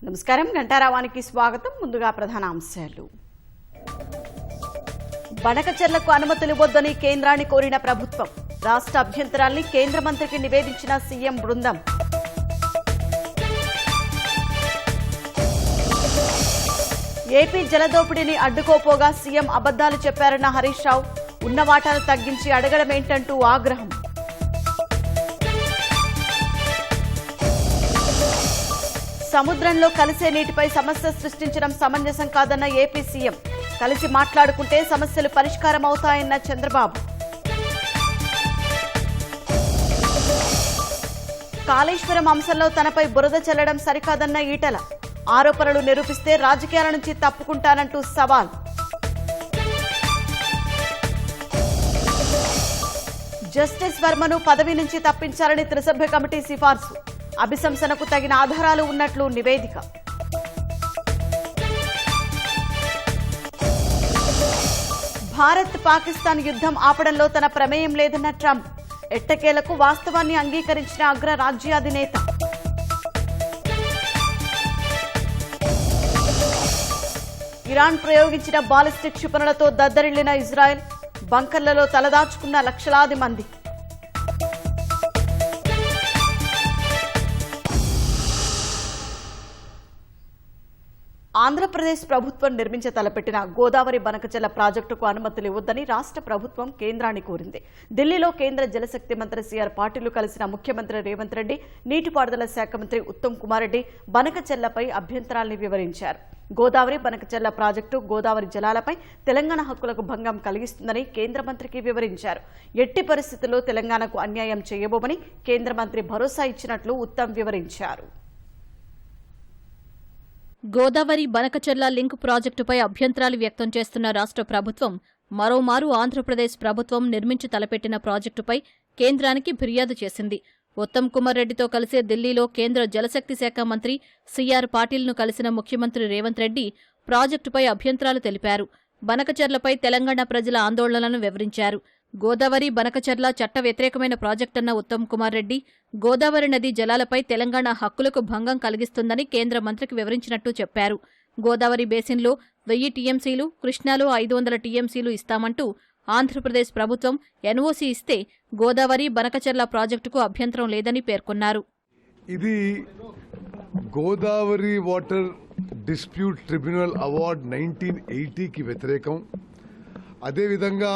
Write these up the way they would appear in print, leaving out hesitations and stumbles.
నమస్కారం గంటారావానికి స్వాగతం. ముందుగా ప్రధాన అంశాలు. బనకచెర్లకు అనుమతులు ఇవ్వొద్దని కేంద్రాన్ని కోరిన ప్రభుత్వం. రాష్ట్ర అభ్యంతరాల్ని కేంద్ర మంత్రికి నివేదించిన సీఎం బృందం. ఏపీ జలదోపిడీని అడ్డుకోపోగా సీఎం అబద్దాలు చెప్పారన్న హరీష్ రావు. ఉన్న వాటాను తగ్గించి అడగడమేంటంటూ ఆగ్రహం. సముద్రంలో కలిసే నీటిపై సమస్య సృష్టించడం సమంజసం కాదన్న ఏపీ సీఎం. కలిసి మాట్లాడుకుంటే సమస్యలు పరిష్కారం అవుతాయన్న చంద్రబాబు. కాళేశ్వరం అంశంలో తనపై బురద చల్లడం సరికాదన్న ఈటల. ఆరోపణలు నిరూపిస్తే రాజకీయాల నుంచి తప్పుకుంటానంటూ సవాల్. జస్టిస్ వర్మను పదవి నుంచి తప్పించాలని త్రిసభ్య కమిటీ సిఫార్సు. అభిశంసనకు తగిన ఆధారాలు ఉన్నట్లు నివేదిక. భారత్ పాకిస్తాన్ యుద్ధం ఆపడంలో తన ప్రమేయం లేదన్న ట్రంప్. ఎట్టకేలకు వాస్తవాన్ని అంగీకరించిన అగ్ర రాజ్యాధినేత. ఇరాన్ ప్రయోగించిన బాలిస్టిక్ క్షిపణులతో దద్దరిల్లిన ఇజ్రాయెల్. బంకర్లలో తలదాచుకున్న లక్షలాది మంది. ఆంధ్రప్రదేశ్ ప్రభుత్వం నిర్మించ తలపెట్టిన గోదావరి బనకచెర్ల ప్రాజెక్టుకు అనుమతులు ఇవ్వొద్దని రాష్ట్ర ప్రభుత్వం కేంద్రాన్ని కోరింది. ఢిల్లీలో కేంద్ర జలశక్తి మంత్రి సిఆర్ పాటిల్ కలిసిన ముఖ్యమంత్రి రేవంత్ రెడ్డి, నీటిపారుదల శాఖ మంత్రి ఉత్తమ్ కుమార్ రెడ్డి బనకచెర్లపై అభ్యంతరాల్ని వివరించారు. గోదావరి బనకచెర్ల ప్రాజెక్టు గోదావరి జలాలపై తెలంగాణ హక్కులకు భంగం కలిగిస్తుందని కేంద్ర మంత్రికి వివరించారు. ఎట్టి పరిస్థితుల్లో తెలంగాణకు అన్యాయం చేయబోమని కేంద్ర మంత్రి భరోసా ఇచ్చినట్లు ఉత్తమ్ వివరించారు. గోదావరి బనకచెర్ల లింక్ ప్రాజెక్టుపై అభ్యంతరాలు వ్యక్తం చేస్తున్న రాష్ట్ర ప్రభుత్వం మరోమారు ఆంధ్రప్రదేశ్ ప్రభుత్వం నిర్మించి తలపెట్టిన ప్రాజెక్టుపై కేంద్రానికి ఫిర్యాదు చేసింది. ఉత్తమ్ కుమార్ రెడ్డితో కలిసే ఢిల్లీలో కేంద్ర జలశక్తి శాఖ మంత్రి సిఆర్ పాటిల్ను కలిసిన ముఖ్యమంత్రి రేవంత్ రెడ్డి ప్రాజెక్టుపై అభ్యంతరాలు తెలిపారు. బనకచెర్లపై తెలంగాణ ప్రజల ఆందోళనలను వివరించారు. గోదావరి బనకచెర్ల చట్ట వ్యతిరేకమైన ప్రాజెక్టన్న ఉత్తమ్ కుమార్ రెడ్డి గోదావరి నది జలాలపై తెలంగాణ హక్కులకు భంగం కలిగిస్తుందని కేంద్ర మంత్రికి వివరించినట్టు చెప్పారు. గోదావరి బేసిన్లో 1000 టీఎంసీలు, కృష్ణాలో 500 టీఎంసీలు ఇస్తామంటూ ఆంధ్రప్రదేశ్ ప్రభుత్వం ఎన్ఓసీ ఇస్తే గోదావరి బనకచెర్ల ప్రాజెక్టుకు అభ్యంతరం లేదని పేర్కొన్నారు. ఇది Godavari water dispute tribunal award 1980కి వ్యతిరేకం. అదేవిధంగా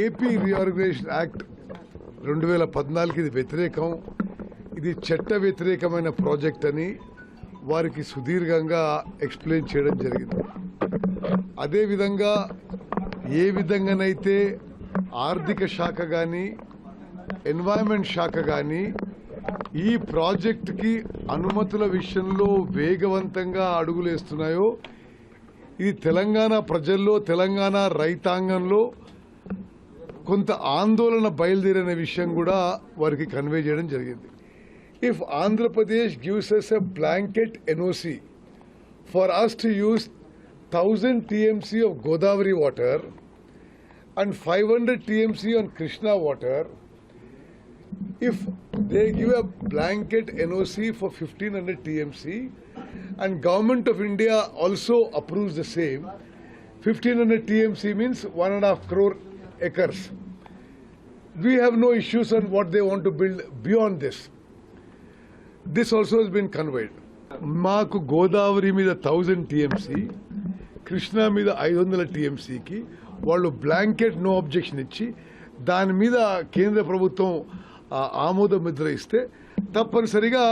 ఏపీ రీఆర్గనైజేషన్ యాక్ట్ 2014కి ఇది వ్యతిరేకం. ఇది చట్ట వ్యతిరేకమైన ప్రాజెక్ట్ అని వారికి సుదీర్ఘంగా ఎక్స్ప్లెయిన్ చేయడం జరిగింది. అదేవిధంగా ఏ విధంగానైతే ఆర్థిక శాఖ కానీ ఎన్వైరన్మెంట్ శాఖ కానీ ఈ ప్రాజెక్టుకి అనుమతుల విషయంలో వేగవంతంగా అడుగులేస్తున్నాయో ఇది తెలంగాణ ప్రజల్లో, తెలంగాణ రైతాంగంలో కొంత ఆందోళన బయలుదేరిన విషయం కూడా వారికి కన్వే చేయడం జరిగింది. If Andhra Pradesh gives us a blanket NOC for us to use 1000 TMC of Godavari water and 500 TMC on Krishna water, if they give a blanket NOC for 1500 TMC and Government of India also approves the same, 1500 TMC means 1.5 crore acres. We have no issues on what they want to build beyond this. This also has been conveyed. మాకు గోదావరి మీద 1000 TMC, Krishna మీద 500 టీఎంసీకి వాళ్ళు blanket no objection ఇచ్చి దాని మీద కేంద్ర ప్రభుత్వం ఆమోద ముద్ర ఇస్తే తప్పనిసరిగా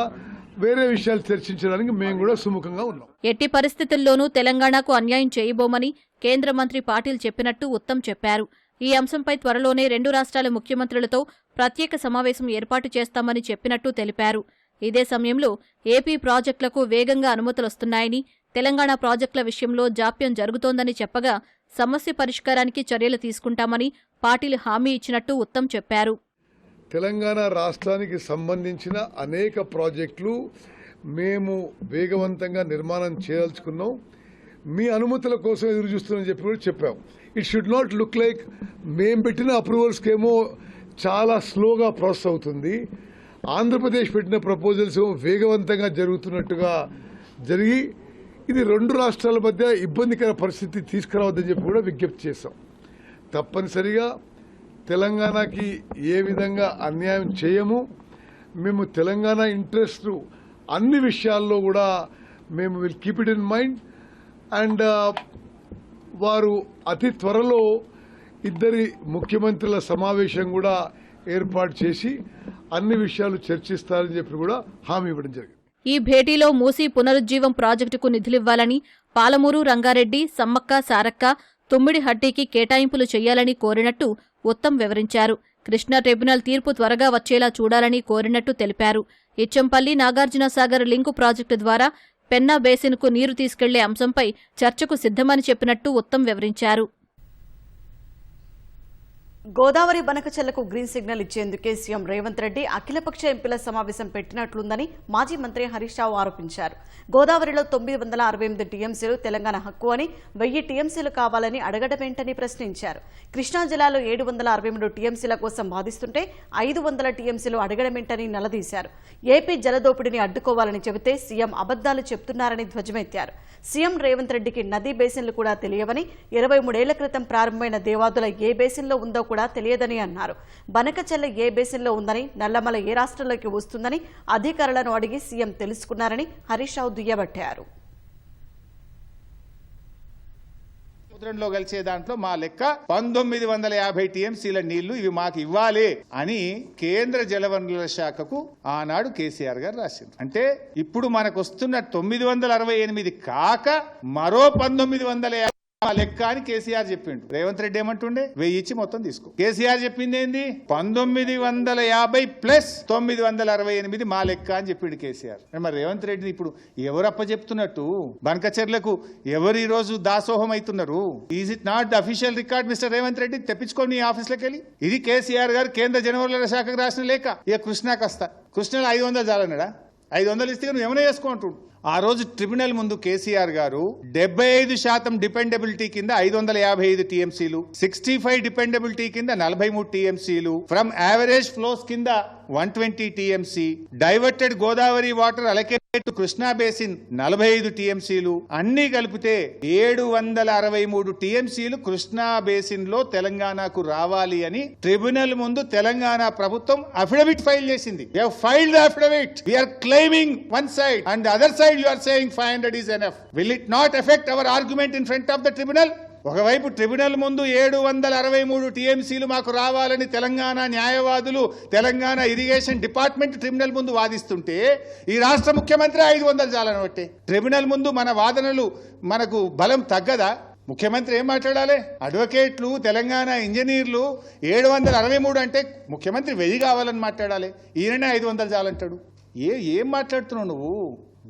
వేరే విషయాలు చర్చించడానికి మేము కూడా సుముఖంగా ఉన్నాం. ఎట్టి పరిస్థితుల్లోనూ తెలంగాణకు అన్యాయం చేయబోమని కేంద్ర మంత్రి పాటిల్ చెప్పినట్టు ఉత్తమ్ చెప్పారు. ఈ అంశంపై త్వరలోనే 2 రాష్ట్రాల ముఖ్యమంత్రులతో ప్రత్యేక సమావేశం ఏర్పాటు చేస్తామని చెప్పినట్టు తెలిపారు. ఇదే సమయంలో ఏపీ ప్రాజెక్టులకు వేగంగా అనుమతులొస్తున్నాయని, తెలంగాణ ప్రాజెక్టుల విషయంలో జాప్యం జరుగుతోందని చెప్పగా సమస్య పరిష్కారానికి చర్యలు తీసుకుంటామని పాటిల్ హామీ ఇచ్చినట్టు ఉత్తమ్ చెప్పారు. తెలంగాణ రాష్ట్రానికి సంబంధించిన అనేక ప్రాజెక్టులు మేము వేగవంతంగా నిర్మాణం చేయదలుచుకున్నాం. మీ అనుమతుల కోసం ఎదురు చూస్తున్నామని చెప్పి కూడా చెప్పాం. It should not look like మేము పెట్టిన అప్రూవల్స్కేమో చాలా స్లోగా ప్రాసెస్ అవుతుంది, ఆంధ్రప్రదేశ్ పెట్టిన ప్రపోజల్స్ వేగవంతంగా జరుగుతున్నట్టుగా జరిగి ఇది రెండు రాష్ట్రాల మధ్య ఇబ్బందికర పరిస్థితి తీసుకురావద్దని చెప్పి కూడా విజ్ఞప్తి చేశాం. తప్పనిసరిగా తెలంగాణకి ఏ విధంగా అన్యాయం చేయము. మేము తెలంగాణ ఇంట్రెస్ట్ అన్ని విషయాల్లో కూడా మేము will keep it in mind. And వారు అతి త్వరలో ఇద్దరి ముఖ్యమంత్రుల సమావేశం కూడా ఏర్పాటు చేసి అన్ని విషయాలు చర్చిస్తారని చెప్పి కూడా హామీ ఇవ్వడం జరిగింది. ఈ భేటీలో మూసీ పునరుజ్జీవం ప్రాజెక్టుకు నిధులివ్వాలని, పాలమూరు, రంగారెడ్డి, సమ్మక్క, సారక్క, తుమ్మిడిహట్టికి కేటాయింపులు చేయాలని కోరినట్టు ఉత్తమ్ వివరించారు. కృష్ణా ట్రిబ్యునల్ తీర్పు త్వరగా వచ్చేలా చూడాలని కోరినట్టు తెలిపారు. ఇచ్చంపల్లి, నాగార్జునసాగర్ లింకు ప్రాజెక్టు ద్వారా పెన్నా బేసిన్కు నీరు తీసుకెళ్లే అంశంపై చర్చకు సిద్ధమని చెప్పినట్టు ఉత్తమ్ వివరించారు. గోదావరి బనకచెర్లకు గ్రీన్ సిగ్నల్ ఇచ్చేందుకే సీఎం రేవంత్ రెడ్డి అఖిలపక్ష ఎంపీల సమావేశం పెట్టినట్లుందని మాజీ మంత్రి హరీష్ రావు ఆరోపించారు. గోదావరిలో 968 టీఎంసీలు తెలంగాణ హక్కు అని, 1000 టీఎంసీలు కావాలని అడగడమేంటని ప్రశ్నించారు. కృష్ణా జిల్లాలో 763 టీఎంసీల కోసం వాదిస్తుంటే 500 టీఎంసీలు అడగడమేంటని నిలదీశారు. ఏపీ జలదోపిడిని అడ్డుకోవాలని చెబితే సీఎం అబద్దాలు చెప్తున్నారని ధ్వజమెత్తారు. సీఎం రేవంత్ రెడ్డికి నదీ బేసిన్లు కూడా తెలియవని, 23 ఏళ్ల క్రితం ప్రారంభమైన దేవాదుల ఏ బేసిన్లో ఉందో కూడా తెలియదని అన్నారు. బనకచెర్ల ఏ బేసిన్లో ఉందని, నల్లమల ఏ రాష్ట్రంలోకి వస్తుందని అధికారులను అడిగి సీఎం తెలుసుకున్నారని హరీష్ రావు దుయ్యబట్టారు. సముద్రంలో కలిసే దాంట్లో మా లెక్క 1950 టీఎంసీల నీళ్లు ఇవి మాకు ఇవ్వాలి అని కేంద్ర జలవనరుల శాఖకు ఆనాడు కేసీఆర్ గారు రాసింది. అంటే ఇప్పుడు మనకు వస్తున్న 968 కాక మరో 1950 లెక్క అని కేసీఆర్ చెప్పిండు. రేవంత్ రెడ్డి ఏమంటుండే 1000 ఇచ్చి మొత్తం తీసుకో. కేసీఆర్ చెప్పింది ఏంది 1950 ప్లస్ 968 మా లెక్క అని చెప్పిండు కేసీఆర్. మరి రేవంత్ రెడ్డిని ఇప్పుడు ఎవరప్ప చెప్తున్నట్టు? బనకచెర్లకు ఎవరు ఈ రోజు దాసోహం అవుతున్నారు? Is it not the official record mister Revanth Reddy? తెప్పించుకోండి ఈ ఆఫీస్లోకి వెళ్ళి. ఇది కేసీఆర్ గారు కేంద్ర జలవనరుల శాఖకు రాసిన లేఖ. ఇక కృష్ణాకి వస్తా. కృష్ణలో 500 చాలన్నాడా? 500 ఇస్తే నువ్వు ఏమైనా చేసుకో అంటుండు. ఆ రోజు ట్రిబ్యునల్ ముందు కేసీఆర్ గారు 75% డిపెండబిలిటీ కింద 555 టీఎంసీలు, 65 డిపెండబిలిటీ కింద 43 టీఎంసీలు, ఫ్రమ్ యావరేజ్ ఫ్లోస్ కింద 120 TMC, diverted Godavari water allocate Krishna basin 45 టీఎంసీలు, అన్ని కలిపితే 763 టీఎంసీలు కృష్ణా బేసిన్ లో తెలంగాణకు రావాలి అని ట్రిబ్యునల్ ముందు తెలంగాణ ప్రభుత్వం అఫిడవిట్ ఫైల్ చేసింది. We have filed the affidavit. We are claiming one side and the other side you are saying 500 is enough. Will it not affect our argument in front of the tribunal? ఒకవైపు tribunal ముందు 763 టీఎంసీలు మాకు రావాలని తెలంగాణ న్యాయవాదులు, Telangana irrigation department tribunal ముందు వాదిస్తుంటే ఈ రాష్ట్ర ముఖ్యమంత్రి 500 చాలనబట్టే. ట్రిబ్యునల్ ముందు మన వాదనలు మనకు బలం తగ్గదా? ముఖ్యమంత్రి ఏం మాట్లాడాలి? అడ్వకేట్లు, తెలంగాణ ఇంజనీర్లు 763 అంటే ముఖ్యమంత్రి 1000 కావాలని మాట్లాడాలి. ఈయననే 500 చాలంటాడు. ఏం మాట్లాడుతున్నావు నువ్వు?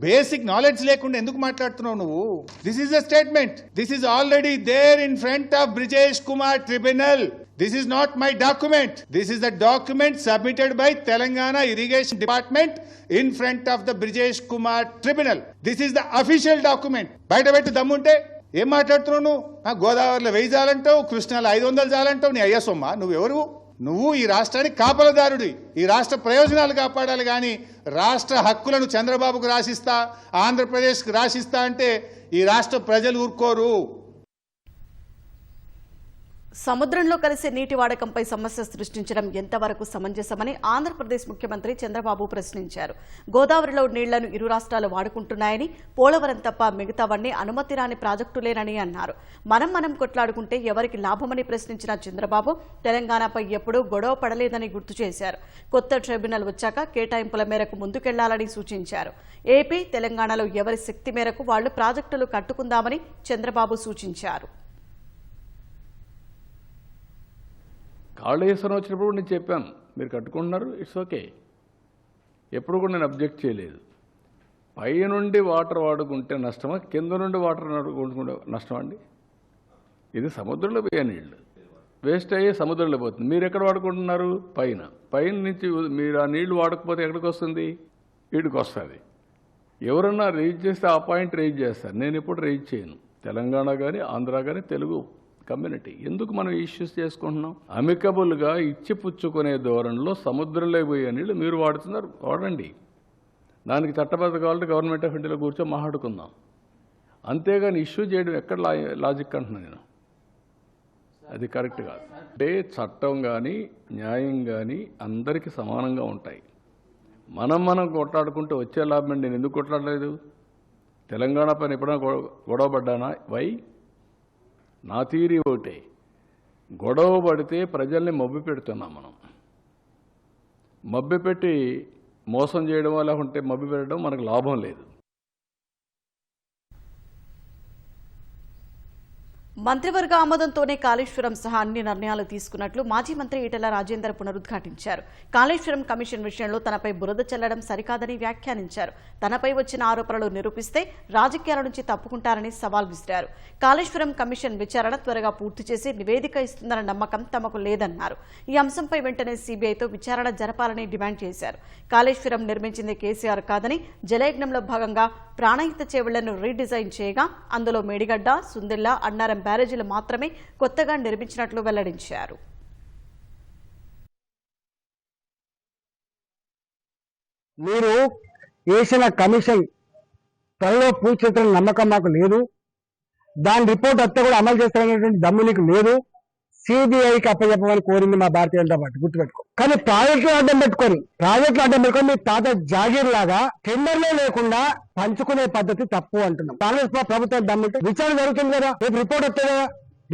బేసిక్ నాలెడ్జ్ లేకుండా ఎందుకు మాట్లాడుతున్నావు నువ్వు? This is a statement. This is already there in front of Brijesh Kumar tribunal. This is not my document. This is the document submitted by Telangana Irrigation Department in front of the Brijesh Kumar Tribunal. This is the official document. బయట పెట్టి దమ్ముంటే ఏం మాట్లాడుతున్నావు నువ్వు? గోదావరిలో 1000 చాలంటావు, కృష్ణాలో 500 చాలంటావు. నీ అయ్యా సొమ్మ నువ్వెవరు? నువ్వు ఈ రాష్ట్రానికి కాపలదారుడి. ఈ రాష్ట్ర ప్రయోజనాలు కాపాడాలి కానీ రాష్ట్ర హక్కులను చంద్రబాబుకు రాసిస్తా, ఆంధ్రప్రదేశ్కు రాసిస్తా అంటే ఈ రాష్ట్ర ప్రజలు ఊరుకోరు. సముద్రంలో కలిసే నీటి వాడకంపై సమస్య సృష్టించడం ఎంతవరకు సమంజసమని ఆంధ్రప్రదేశ్ ముఖ్యమంత్రి చంద్రబాబు ప్రశ్నించారు. గోదావరిలో నీళ్లను ఇరు రాష్ట్రాలు వాడుకుంటున్నాయని, పోలవరం తప్ప మిగతావన్నీ అనుమతి రాని ప్రాజెక్టులేనని అన్నారు. మనం కొట్లాడుకుంటే ఎవరికి లాభమని ప్రశ్నించిన చంద్రబాబు తెలంగాణపై ఎప్పుడూ గొడవ పడలేదని గుర్తు చేశారు. కొత్త ట్రిబ్యునల్ వచ్చాక కేటాయింపుల మేరకు ముందుకెళ్లాలని సూచించారు. ఏపీ, తెలంగాణలో ఎవరి శక్తి మేరకు వాళ్లు ప్రాజెక్టులు కట్టుకుందామని చంద్రబాబు సూచించారు. కాళేశ్వరం వచ్చినప్పుడు నేను చెప్పాను, మీరు కట్టుకుంటున్నారు, ఇట్స్ ఓకే. ఎప్పుడు కూడా నేను అబ్జెక్ట్ చేయలేదు. పై నుండి వాటర్ వాడుకుంటే నష్టమా, కింద నుండి వాటర్ వాడుకుంటే నష్టమా అండి? ఇది సముద్రంలో పోయే నీళ్ళు వేస్ట్ అయ్యి సముద్రంలో పోతుంది. మీరు ఎక్కడ వాడుకుంటున్నారు? పైన నుంచి మీరు ఆ నీళ్లు వాడకపోతే ఎక్కడికి వస్తుంది? వీడికి వస్తుంది. ఎవరన్నా రైజ్ చేస్తే ఆ పాయింట్ రైజ్ చేస్తారు. నేను ఎప్పుడు రైజ్ చేయను. తెలంగాణ కానీ ఆంధ్ర కానీ తెలుగు కమ్యూనిటీ ఎందుకు మనం ఇష్యూస్ చేసుకుంటున్నాం? అమికబుల్గా ఇచ్చిపుచ్చుకునే ధోరణిలో సముద్రంలో పోయే నీళ్ళు మీరు వాడుతున్నారు, వాడండి. దానికి చట్టబద్ధ కావాలంటే గవర్నమెంట్ ఆఫ్ ఇండియాలో కూర్చొని మాట్లాడుకుందాం. అంతేగాని ఇష్యూ చేయడం ఎక్కడ లాజిక్ అంటున్నాను నేను. అది కరెక్ట్ కాదు. అంటే చట్టం కానీ న్యాయం కానీ అందరికీ సమానంగా ఉంటాయి. మనం కొట్లాడుకుంటే వచ్చే లాభం. నేను ఎందుకు కొట్లాడలేదు? తెలంగాణ పైన ఎప్పుడైనా గొడవ పడ్డానా? వై? నా థియరీ ఒకటే, గొడవ పడితే ప్రజల్ని మభ్య పెడుతున్నాం మనం. మభ్య పెట్టి మోసం చేయడం లేకుంటే మభ్య పెట్టడం మనకు లాభం లేదు. మంత్రివర్గ ఆమోదంతోనే కాళేశ్వరం సహా అన్ని నిర్ణయాలు తీసుకున్నట్లు మాజీ మంత్రి ఈటెల రాజేందర్ పునరుద్ఘాటించారు. కాళేశ్వరం కమిషన్ విషయంలో తనపై బురద చల్లడం సరికాదని వ్యాఖ్యానించారు. తనపై వచ్చిన ఆరోపణలు నిరూపిస్తే రాజకీయాల నుంచి తప్పుకుంటారని సవాల్ విసిరారు. కాళేశ్వరం కమిషన్ విచారణ త్వరగా పూర్తి చేసి నివేదిక ఇస్తుందన్న నమ్మకం తమకు లేదన్నారు. ఈ అంశంపై వెంటనే సీబీఐతో విచారణ జరపాలని డిమాండ్ చేశారు. కాళేశ్వరం నిర్మించింది కేసీఆర్ కాదని జలయజ్ఞంలో భాగంగా ప్రాణహిత చేవళ్లను రీడిజైన్ చేయగా అందులో మేడిగడ్డ, సుందిళ్ల, అన్నారం బ్యారేజీలు మాత్రమే కొత్తగా నిర్మించినట్లు వెల్లడించారు. మీరు వేసిన కమిషన్ త్వరలో పూర్తి నమ్మకం మాకు లేదు. దాని రిపోర్ట్ వస్తే కూడా అమలు చేస్తారనేటువంటి దమ్ము నీకు లేదు. సిబిఐకి అప్పచెప్పమని కోరింది మా భారతీయ జనతా పార్టీ, గుర్తుపెట్టుకో. కానీ ప్రాజెక్టులు అడ్డం పెట్టుకొని మీ తాత జాగీర్ లాగా టెండర్లే లేకుండా పంచుకునే పద్ధతి తప్పు అంటున్నాం. కాంగ్రెస్ ప్రభుత్వం దమ్ముంటే విచారణ జరుగుతుంది కదా, రేపు రిపోర్ట్ వస్తుంది కదా.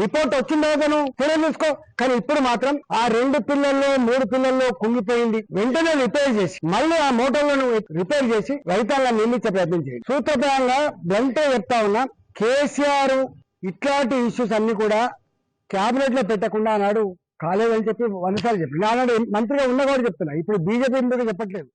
రిపోర్ట్ వచ్చిన తర్వాత చర్యలు తీసుకో. కానీ ఇప్పుడు మాత్రం ఆ 2 పిల్లల్లో 3 పిల్లల్లో కుంగిపోయింది. వెంటనే రిపేర్ చేసి మళ్ళీ ఆ మోటార్లను రిపేర్ చేసి రైతాంగాన్ని నియమించే ప్రయత్నం చేయండి. సూత్రప్రాయంగా వెంటనే చెప్తా ఉన్నా, కేసీఆర్ ఇట్లాంటి ఇష్యూస్ అన్ని కూడా క్యాబినెట్ లో పెట్టకుండా ఆనాడు కాలేదని చెప్పి 100 సార్లు చెప్పి ఆనాడు మంత్రిగా ఉన్న కూడా చెప్తున్నా. ఇప్పుడు బీజేపీ మీద చెప్పట్లేదు.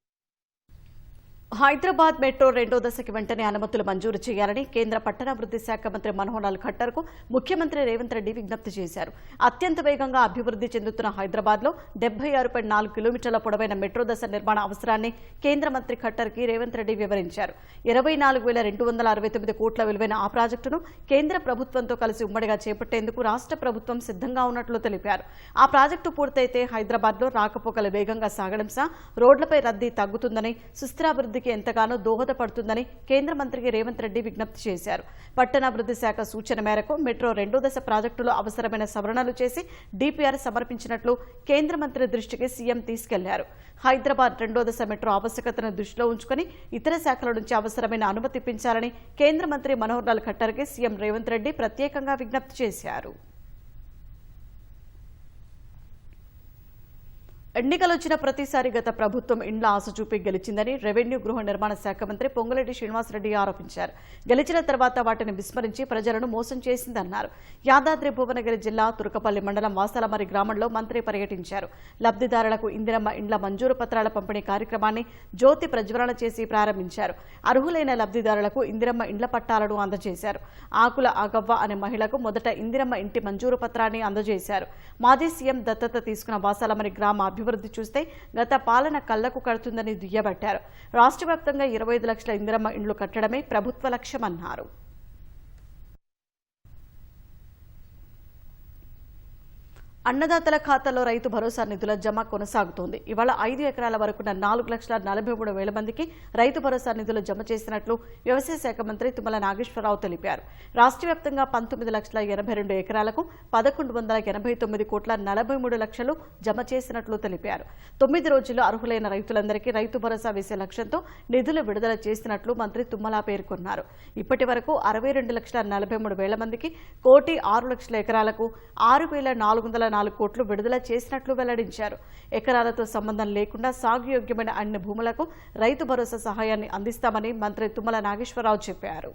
హైదరాబాద్ మెట్రో 2వ దశకి వెంటనే అనుమతులు మంజూరు చేయాలని కేంద్ర పట్టణాభివృద్ధి శాఖ మంత్రి మనోహర్ లాల్ ఖట్టర్ కు ముఖ్యమంత్రి రేవంత్ రెడ్డి విజ్ఞప్తి చేశారు. అత్యంత వేగంగా అభివృద్ధి చెందుతున్న హైదరాబాద్ లో 76.4 కిలోమీటర్ల పొడవైన మెట్రో దశ నిర్మాణ అవసరాన్ని కేంద్ర మంత్రి ఖట్టర్ కి రేవంత్ రెడ్డి వివరించారు. 24,269 కోట్ల విలువైన ఆ ప్రాజెక్టును కేంద్ర ప్రభుత్వంతో కలిసి ఉమ్మడిగా చేపట్టేందుకు రాష్ట్ర ప్రభుత్వం సిద్ధంగా ఉన్నట్లు తెలిపారు. ఆ ప్రాజెక్టు పూర్తయితే హైదరాబాద్ లో రాకపోకలు వేగంగా సాగడం సహా రోడ్లపై రద్దీ తగ్గుతుందని, సుస్థిరాభివృద్ధి ఎంతగానో దోహదపడుతుందని కేంద్ర మంత్రికి రేవంత్ రెడ్డి విజ్ఞప్తి చేశారు. పట్టణాభివృద్ధి శాఖ సూచన మేరకు మెట్రో 2వ దశ ప్రాజెక్టులో అవసరమైన సవరణలు చేసి డీపీఆర్ సమర్పించినట్లు కేంద్ర మంత్రి దృష్టికి సీఎం తీసుకెళ్లారు. హైదరాబాద్ 2వ దశ మెట్రో ఆవశ్యకతను దృష్టిలో ఉంచుకుని ఇతర శాఖల నుంచి అవసరమైన అనుమతి ఇప్పించాలని కేంద్ర మంత్రి మనోహర్ లాల్ ఖట్టర్కి సీఎం రేవంత్ రెడ్డి ప్రత్యేకంగా విజ్ఞప్తి చేశారు. ఎన్నికలు వచ్చిన ప్రతిసారి గత ప్రభుత్వం ఇండ్ల ఆశ చూపి గెలిచిందని రెవెన్యూ గృహ నిర్మాణ శాఖ మంత్రి పొంగులేటి శ్రీనివాసరెడ్డి ఆరోపించారు. గెలిచిన తర్వాత వాటిని విస్మరించి ప్రజలను మోసం చేసిందన్నారు. యాదాద్రి భువనగిరి జిల్లా తురకపల్లి మండలం వాసాలమరి గ్రామంలో మంత్రి పర్యటించారు. లబ్ధిదారులకు ఇందిరమ్మ ఇండ్ల మంజూరు పత్రాల పంపిణీ కార్యక్రమాన్ని జ్యోతి ప్రజ్వలన చేసి ప్రారంభించారు. అర్హులైన లబ్ధిదారులకు ఇందిరమ్మ ఇండ్ల పట్టాలను అందజేశారు. ఆకుల ఆగవ్వ అనే మహిళకు మొదట ఇందిరమ్మ ఇంటి మంజూరు పత్రాన్ని అందజేశారు. మాజీ సీఎం దత్తత తీసుకున్న వాసాలమరి గ్రామ అభివృద్ధి చూస్తే గత పాలన కళ్లకు కడుతుందని దుయ్యబట్టారు. రాష్ట్ర వ్యాప్తంగా 25 లక్షల ఇందిరమ్మ ఇండ్లు కట్టడమే ప్రభుత్వ లక్ష్యమన్నారు. అన్నదాతల ఖాతాలో రైతు భరోసా నిధుల జమ కొనసాగుతోంది. ఇవాళ 5 ఎకరాల వరకున్న 4,43,000 మందికి రైతు భరోసా నిధులు జమ చేసినట్లు వ్యవసాయ శాఖ మంత్రి తుమ్మల నాగేశ్వరరావు తెలిపారు. రాష్ట్ర వ్యాప్తంగా 19,82 ఎకరాలకు 1,189 కోట్ల 43 లక్షలు జమ చేసినట్లు తెలిపారు. 9 రోజుల్లో అర్హులైన రైతులందరికీ రైతు భరోసా వేసే లక్ష్యంతో నిధులు విడుదల చేసినట్లు మంత్రి తుమ్మల పేర్కొన్నారు. ఇప్పటి వరకు 62,43,000 మందికి 1,06,00,000 ఎకరాలకు 6,404 కోట్లు విడుదల చేసినట్లు వెల్లడించారు. ఎకరాలతో సంబంధం లేకుండా సాగుయోగ్యమైన అన్ని భూములకు రైతు భరోసా సహాయాన్ని అందిస్తామని మంత్రి తుమ్మల నాగేశ్వరరావు చెప్పారు.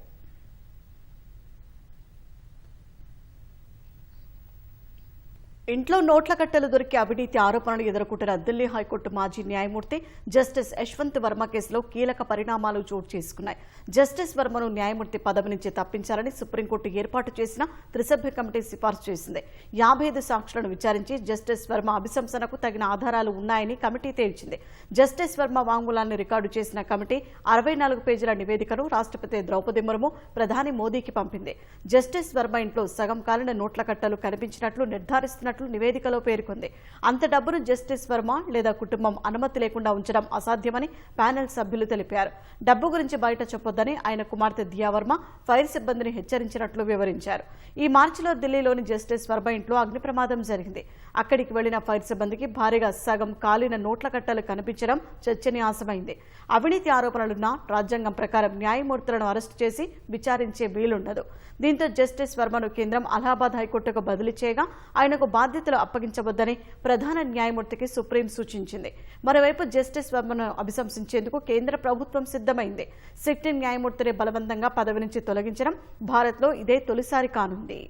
ఇంట్లో నోట్ల కట్టలు దొరికి అవినీతి ఆరోపణలు ఎదుర్కొంటున్న ఢిల్లీ హైకోర్టు మాజీ న్యాయమూర్తి జస్టిస్ యశ్వంత్ వర్మ కేసులో కీలక పరిణామాలు చోటు చేసుకున్నాయి. జస్టిస్ వర్మను న్యాయమూర్తి పదవి నుంచి తప్పించాలని సుప్రీంకోర్టు ఏర్పాటు చేసిన త్రిసభ్య కమిటీ సిఫార్సు చేసింది. 55 సాక్షులను విచారించి జస్టిస్ వర్మ అభిశంసనకు తగిన ఆధారాలు ఉన్నాయని కమిటీ తేల్చింది. జస్టిస్ వర్మ వాంగ్మూలాన్ని రికార్డు చేసిన కమిటీ 64 పేజీల నివేదికను రాష్ట్రపతి ద్రౌపది ముర్ము ప్రధాని మోదీకి పంపింది. జస్టిస్ వర్మ ఇంట్లో సగం కాలిన నోట్ల కట్టలు కనిపించినట్లు నిర్ధారిస్తున్నట్లు చేసినట్లు నివేదికలో పేర్కొంది. అంత డబ్బును జస్టిస్ వర్మ లేదా కుటుంబం అనుమతి లేకుండా ఉంచడం అసాధ్యమని ప్యానెల్ సభ్యులు తెలిపారు. డబ్బు గురించి బయట చెప్పొద్దని ఆయన కుమార్తె దియా వర్మ ఫైర్ సిబ్బందిని హెచ్చరించినట్లు వివరించారు. ఈ మార్చిలో ఢిల్లీలోని జస్టిస్ వర్మ ఇంట్లో అగ్ని ప్రమాదం జరిగింది. అక్కడికి వెళ్లిన ఫైర్ సిబ్బందికి భారీగా సగం కాలిన నోట్ల కట్టలు కనిపించడం చర్చనీయాంశమైంది. అవినీతి ఆరోపణలున్న రాజ్యాంగం ప్రకారం న్యాయమూర్తులను అరెస్టు చేసి విచారించే వీలుండదు. దీంతో జస్టిస్ వర్మను కేంద్రం అలహాబాద్ హైకోర్టుకు బదిలీ చేయగా ఆయనకు బాధ్యతలు అప్పగించవద్దని ప్రధాన న్యాయమూర్తికి సుప్రీం సూచించింది. మరోవైపు జస్టిస్ వర్మను అభిశంసించేందుకు కేంద్ర ప్రభుత్వం సిద్ధమైంది. సిట్టింగ్ న్యాయమూర్తిని బలవంతంగా పదవి నుంచి తొలగించడం భారత్లో ఇదే తొలిసారి కానుంది.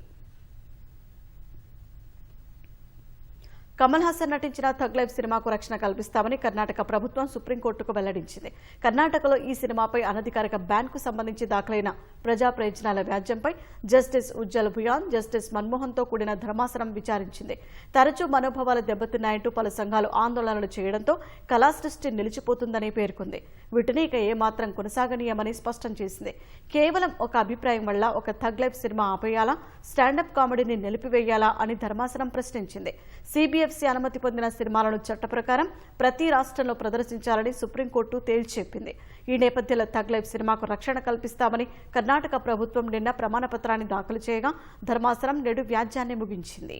కమల్ హాసన్ నటించిన థగ్ లైఫ్ సినిమాకు రక్షణ కల్పిస్తామని కర్ణాటక ప్రభుత్వం సుప్రీంకోర్టుకు వెల్లడించింది. కర్ణాటకలో ఈ సినిమాపై అనధికారిక బ్యాన్కు సంబంధించి దాఖలైన ప్రజా ప్రయోజనాల వ్యాజ్యంపై జస్టిస్ ఉజ్జల్ భుయాన్, జస్టిస్ మన్మోహన్తో కూడిన ధర్మాసనం విచారించింది. తరచూ మనోభావాలు దెబ్బతిన్నాయంటూ పలు సంఘాలు ఆందోళనలు చేయడంతో కళా సృష్టి నిలిచిపోతుందని పేర్కొంది. వీటిని ఇక ఏమాత్రం కొనసాగనీయమని స్పష్టం చేసింది. కేవలం ఒక అభిప్రాయం వల్ల ఒక థగ్ లైఫ్ సినిమా ఆపేయాలా, స్టాండప్ కామెడీని నిలిపివేయాలా అని ధర్మాసనం ప్రశ్నించింది. సిబిఎఫ్సి అనుమతి పొందిన సినిమాలను చట్ట ప్రకారం ప్రతి రాష్ట్రంలో ప్రదర్శించాలని సుప్రీంకోర్టు తేల్చెప్పింది. ఈ నేపథ్యంలో థగ్ లైఫ్ సినిమాకు రక్షణ కల్పిస్తామని కర్ణాటక ప్రభుత్వం నిన్న ప్రమాణపత్రాన్ని దాఖలు చేయగా ధర్మాసనం నేడు వ్యాజ్యాన్ని ముగించింది.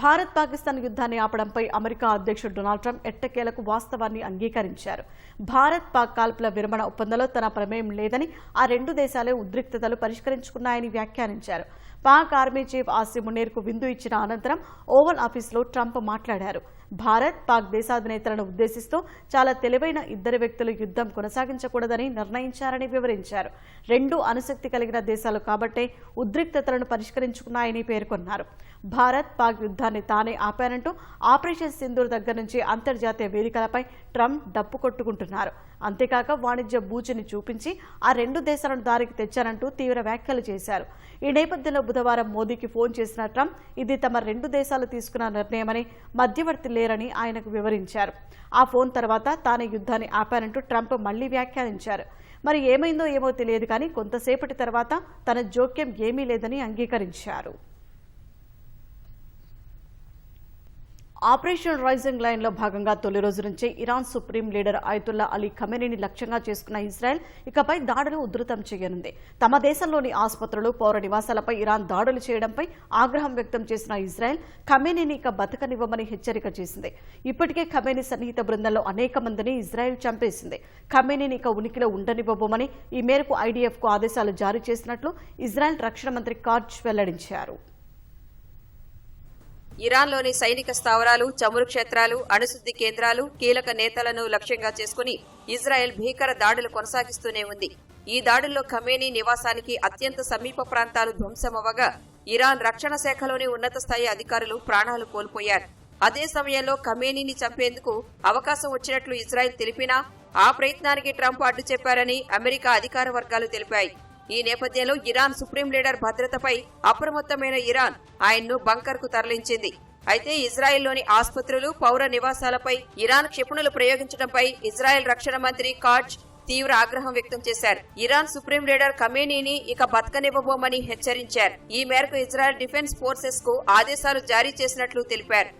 భారత్ పాకిస్తాన్ యుద్ధాన్ని ఆపడంపై అమెరికా అధ్యక్షుడు డొనాల్డ్ ట్రంప్ ఎట్టకేలకు వాస్తవాన్ని అంగీకరించారు. భారత్ పాక్ కాల్పుల విరమణ ఒప్పందంలో తన ప్రమేయం లేదని, ఆ రెండు దేశాలే ఉద్రిక్తతలు పరిష్కరించుకున్నాయని వ్యాఖ్యానించారు. పాక్ ఆర్మీ చీఫ్ ఆసిమ్ మునీర్కు విందు ఇచ్చిన అనంతరం ఓవల్ ఆఫీసులో ట్రంప్ మాట్లాడారు. భారత్, పాక్ దేశాధినేతలను ఉద్దేశిస్తూ చాలా తెలివైన ఇద్దరు వ్యక్తులు యుద్ధం కొనసాగించకూడదని నిర్ణయించారని వివరించారు. రెండు అణుశక్తి కలిగిన దేశాలు కాబట్టే ఉద్రిక్తతలను పరిష్కరించుకున్నాయని పేర్కొన్నారు. భారత్, పాక్ యుద్ధాన్ని తానే ఆపారంటూ ఆపరేషన్ సింధూర్ దగ్గర నుంచి అంతర్జాతీయ వేదికలపై ట్రంప్ డప్పు కొట్టుకుంటున్నారు. అంతేకాక వాణిజ్య బూచిని చూపించి ఆ రెండు దేశాలను దారికి తెచ్చారంటూ తీవ్ర వ్యాఖ్యలు చేశారు. ఈ నేపథ్యంలో బుధవారం మోదీకి ఫోన్ చేసిన ట్రంప్ ఇది తమ రెండు దేశాలు తీసుకున్న నిర్ణయమని, మధ్యవర్తి లేరని ఆయనకు వివరించారు. ఆ ఫోన్ తర్వాత తానే యుద్ధాన్ని ఆపారంటూ ట్రంప్ మళ్లీ వ్యాఖ్యానించారు. మరి ఏమైందో ఏమో తెలియదు కానీ కొంతసేపటి తర్వాత తన జోక్యం ఏమీ లేదని అంగీకరించారు. ఆపరేషన్ రైజింగ్ లైన్ లో భాగంగా తొలి రోజు నుంచే Iran supreme leader Ayatollah Ali ఖమేనీని లక్ష్యంగా చేసుకున్న ఇజ్రాయెల్ ఇకపై దాడులు ఉధృతం చేయనుంది. తమ దేశంలోని ఆసుపత్రులు, పౌర నివాసాలపై ఇరాన్ దాడులు చేయడంపై ఆగ్రహం వ్యక్తం చేసిన ఇజ్రాయెల్ ఖమేనీని ఇక బతకనివ్వమని హెచ్చరిక చేసింది. ఇప్పటికే ఖమేనీ సన్నిహిత బృందంలో అనేక మందిని ఇజ్రాయెల్ చంపేసింది. ఖమేనీని ఇక ఉనికిలో ఉండనివ్వబోమని ఈ మేరకు ఐడీఎఫ్ కు ఆదేశాలు జారీ చేసినట్లు ఇజ్రాయెల్ రక్షణ మంత్రి కాడ్జ్ వెల్లడించారు. ఇరాన్లోని సైనిక స్థావరాలు, చమురు క్షేత్రాలు, అణుశుద్ధి కేంద్రాలు, కీలక నేతలను లక్ష్యంగా చేసుకుని ఇజ్రాయెల్ భీకర దాడులు కొనసాగిస్తూనే ఉంది. ఈ దాడుల్లో ఖమేనీ నివాసానికి అత్యంత సమీప ప్రాంతాలు ధ్వంసమవ్వగా ఇరాన్ రక్షణ శాఖలోని ఉన్నత స్థాయి అధికారులు ప్రాణాలు కోల్పోయారు. అదే సమయంలో ఖమేనీని చంపేందుకు అవకాశం వచ్చినట్లు ఇజ్రాయెల్ తెలిపినా ఆ ప్రయత్నానికి ట్రంప్ అడ్డు చెప్పారని అమెరికా అధికార వర్గాలు తెలిపాయి. ఈ నేపథ్యంలో ఇరాన్ సుప్రీం లీడర్ భద్రతపై అప్రమత్తమైన ఇరాన్ ఆయన్ను బంకర్ కు తరలించింది. అయితే ఇజ్రాయెల్లోని ఆసుపత్రులు, పౌర నివాసాలపై ఇరాన్ క్షిపణులు ప్రయోగించడంపై ఇజ్రాయెల్ రక్షణ మంత్రి కాడ్జ్ తీవ్ర ఆగ్రహం వ్యక్తం చేశారు. ఇరాన్ సుప్రీం లీడర్ ఖమేనీని ఇక బతకనివ్వబోమని హెచ్చరించారు. ఈ మేరకు ఇజ్రాయెల్ డిఫెన్స్ ఫోర్సెస్ కు ఆదేశాలు జారీ చేసినట్లు తెలిపారు.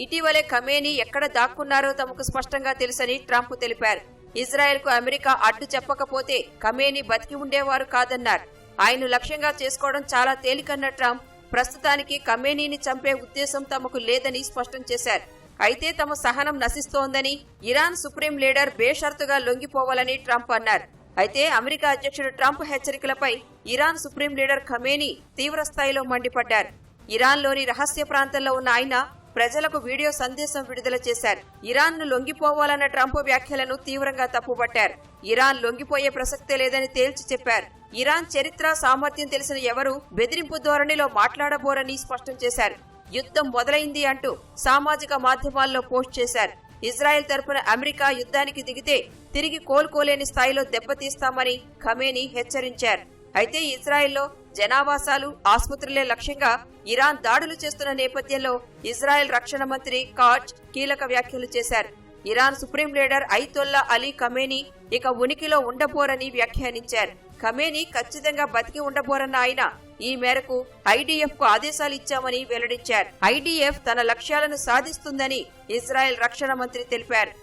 ఇటీవలే ఖమేనీ ఎక్కడ దాక్కున్నారో తమకు స్పష్టంగా తెలుసని ట్రంప్ తెలిపారు. ఇజ్రాయెల్ కు అమెరికా అడ్డు చెప్పకపోతే ఖమేనీ బతికి ఉండేవారు కాదన్నారు. ఆయన్ను లక్ష్యంగా చేసుకోవడం చాలా తేలికన్న ట్రంప్ ప్రస్తుతానికి ఖమేనీని చంపే ఉద్దేశం తమకు లేదని స్పష్టం చేశారు. అయితే తమ సహనం నశిస్తోందని, ఇరాన్ సుప్రీం లీడర్ బేషరతుగా లొంగిపోవాలని ట్రంప్ అన్నారు. అయితే అమెరికా అధ్యక్షుడు ట్రంప్ హెచ్చరికలపై ఇరాన్ సుప్రీం లీడర్ ఖమేనీ తీవ్ర స్థాయిలో మండిపడ్డారు. ఇరాన్లోని రహస్య ప్రాంతంలో ఉన్న ఆయన ప్రజలకు వీడియో సందేశం విడుదల చేశారు. ఇరాన్ ను లొంగిపోవాలన్న ట్రంప్ వ్యాఖ్యలను తీవ్రంగా తప్పుపట్టారు. ఇరాన్ లొంగిపోయే ప్రసక్తే లేదని తేల్చి చెప్పారు. ఇరాన్ చరిత్ర, సామర్థ్యం తెలిసిన ఎవరూ బెదిరింపు ధోరణిలో మాట్లాడబోరని స్పష్టం చేశారు. యుద్ధం మొదలైంది అంటూ సామాజిక మాధ్యమాల్లో పోస్ట్ చేశారు. ఇజ్రాయెల్ తరపున అమెరికా యుద్ధానికి దిగితే తిరిగి కోలుకోలేని స్థాయిలో దెబ్బతీస్తామని ఖమేనీ హెచ్చరించారు. అయితే ఇజ్రాయెల్లో జనావాసాలు, ఆసుపత్రులే లక్ష్యంగా ఇరాన్ దాడులు చేస్తున్న నేపథ్యంలో ఇజ్రాయెల్ రక్షణ మంత్రి కాడ్జ్ కీలక వ్యాఖ్యలు చేశారు. Iran supreme leader Ayatollah Ali Khamenei ఇక ఉనికిలో ఉండబోరని వ్యాఖ్యానించారు. ఖమేనీ ఖచ్చితంగా బతికి ఉండబోరన్న ఆయన ఈ మేరకు ఐడిఎఫ్ కు ఆదేశాలు ఇచ్చామని వెల్లడించారు. ఐడిఎఫ్ తన లక్ష్యాలను సాధిస్తుందని ఇజ్రాయెల్ రక్షణ మంత్రి తెలిపారు.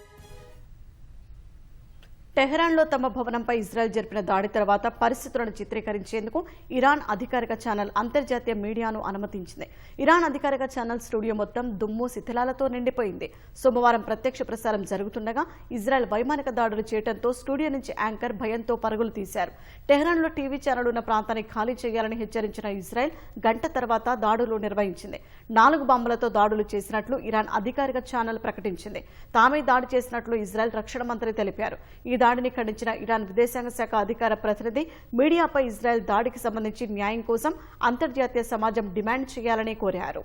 టెహరాన్లో తమ భవనంపై ఇజ్రాయెల్ జరిపిన దాడి తర్వాత పరిస్థితులను చిత్రీకరించేందుకు ఇరాన్ అధికారిక ఛానల్ అంతర్జాతీయ మీడియాను అనుమతించింది. ఇరాన్ అధికారిక ఛానల్ స్టూడియో మొత్తం దుమ్ము శిథిలాలతో నిండిపోయింది. సోమవారం ప్రత్యక్ష ప్రసారం జరుగుతుండగా ఇజ్రాయెల్ వైమానిక దాడులు చేయడంతో స్టూడియో నుంచి యాంకర్ భయంతో పరుగులు తీశారు. టెహరాన్లో టీవీ ఛానల్ ఉన్న ప్రాంతాన్ని ఖాళీ చేయాలని హెచ్చరించిన ఇజ్రాయెల్ గంట తర్వాత దాడులు నిర్వహించింది. 4 బాంబులతో దాడులు చేసినట్లు ఇరాన్ అధికారిక ఛానల్ ప్రకటించింది. తామే దాడి చేసినట్లు ఇజ్రాయెల్ రక్షణ మంత్రి తెలిపారు. ఈ దాడిని ఖండించిన ఇరాన్ విదేశాంగ శాఖ అధికార ప్రతినిధి మీడియాపై ఇజ్రాయెల్ దాడికి సంబంధించి న్యాయం కోసం అంతర్జాతీయ సమాజం డిమాండ్ చేయాలని కోరారు.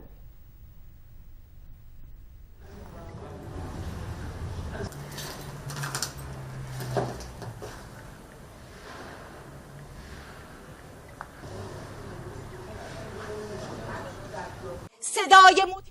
صدای